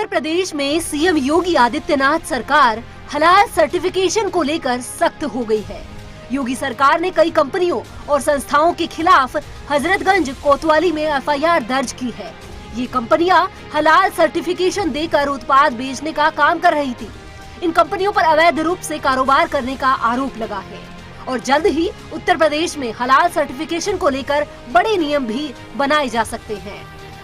उत्तर प्रदेश में सीएम योगी आदित्यनाथ सरकार हलाल सर्टिफिकेशन को लेकर सख्त हो गई है। योगी सरकार ने कई कंपनियों और संस्थाओं के खिलाफ हजरतगंज कोतवाली में एफआईआर दर्ज की है। ये कंपनियां हलाल सर्टिफिकेशन देकर उत्पाद बेचने का काम कर रही थी। इन कंपनियों पर अवैध रूप से कारोबार करने का आरोप लगा है और जल्द ही उत्तर प्रदेश में हलाल सर्टिफिकेशन को लेकर बड़े नियम भी बनाए जा सकते हैं।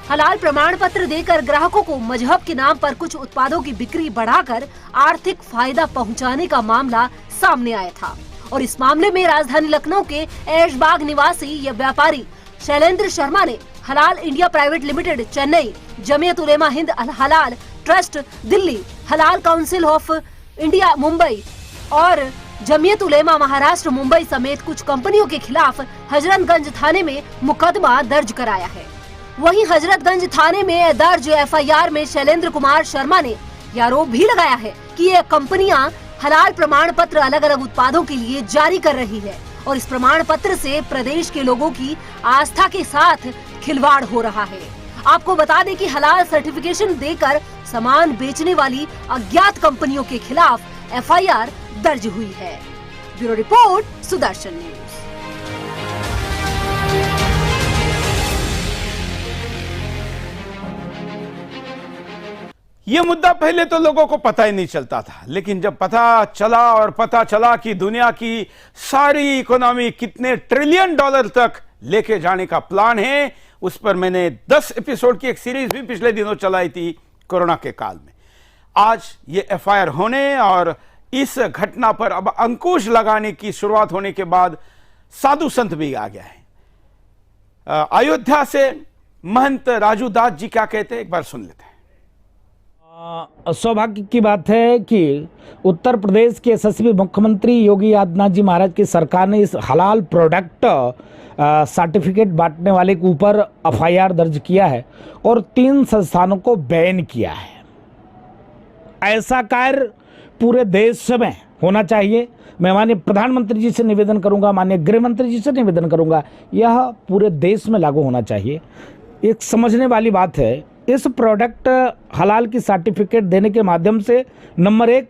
हलाल प्रमाण पत्र देकर ग्राहकों को मजहब के नाम पर कुछ उत्पादों की बिक्री बढ़ाकर आर्थिक फायदा पहुंचाने का मामला सामने आया था और इस मामले में राजधानी लखनऊ के ऐशबाग निवासी यह व्यापारी शैलेंद्र शर्मा ने Halal India private limited Chennai, Jamiat Ulema Hind Halal trust Delhi, हलाल काउंसिल ऑफ इंडिया मुंबई और जमीयत उलेमा महाराष्ट्र मुंबई समेत कुछ कंपनियों के खिलाफ हजरतगंज थाने में मुकदमा दर्ज कराया है। वहीं हजरतगंज थाने में दर्ज एफआईआर में शैलेंद्र कुमार शर्मा ने यह आरोप भी लगाया है कि ये कंपनियां हलाल प्रमाण पत्र अलग अलग उत्पादों के लिए जारी कर रही है और इस प्रमाण पत्र से प्रदेश के लोगों की आस्था के साथ खिलवाड़ हो रहा है। आपको बता दें कि हलाल सर्टिफिकेशन देकर सामान बेचने वाली अज्ञात कंपनियों के खिलाफ एफआईआर दर्ज हुई है। Bureau report, Sudarshan news. ये मुद्दा पहले तो लोगों को पता ही नहीं चलता था, लेकिन जब पता चला कि दुनिया की सारी इकोनॉमी कितने ट्रिलियन डॉलर तक लेके जाने का प्लान है, उस पर मैंने 10 एपिसोड की एक सीरीज भी पिछले दिनों चलाई थी कोरोना के काल में। आज ये एफआईआर होने और इस घटना पर अब अंकुश लगाने की शुरुआत होने के बाद साधु संत भी आ गया है। अयोध्या से महंत राजू दास जी क्या कहते हैं, एक बार सुन लेते हैं। सौभाग्य की बात है कि उत्तर प्रदेश के यशस्वी मुख्यमंत्री योगी आदित्यनाथ जी महाराज की सरकार ने इस हलाल प्रोडक्ट सर्टिफिकेट बांटने वाले के ऊपर एफआईआर दर्ज किया है और 3 संस्थानों को बैन किया है। ऐसा कार्य पूरे देश में होना चाहिए। मैं माननीय प्रधानमंत्री जी से निवेदन करूंगा, माननीय गृह मंत्री जी से निवेदन करूंगा, यह पूरे देश में लागू होना चाहिए। एक समझने वाली बात है, इस प्रोडक्ट हलाल की सर्टिफिकेट देने के माध्यम से नंबर 1,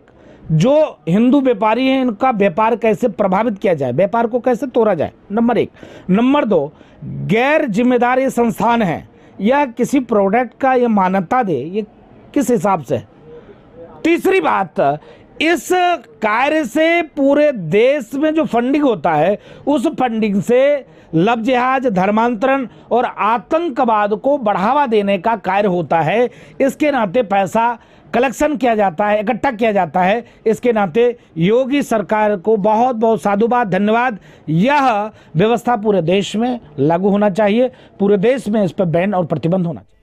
जो हिंदू व्यापारी हैं इनका व्यापार कैसे प्रभावित किया जाए, व्यापार को कैसे तोड़ा जाए, नंबर 1। नंबर 2, गैर जिम्मेदार ये संस्थान है, यह किसी प्रोडक्ट का ये मान्यता दे, ये किस हिसाब से। तीसरी बात, इस कार्य से पूरे देश में जो फंडिंग होता है, उस फंडिंग से लव जिहाद, धर्मांतरण और आतंकवाद को बढ़ावा देने का कार्य होता है। इसके नाते पैसा कलेक्शन किया जाता है, इकट्ठा किया जाता है। इसके नाते योगी सरकार को बहुत बहुत साधुवाद, धन्यवाद। यह व्यवस्था पूरे देश में लागू होना चाहिए, पूरे देश में इस पर बैन और प्रतिबंध होना चाहिए।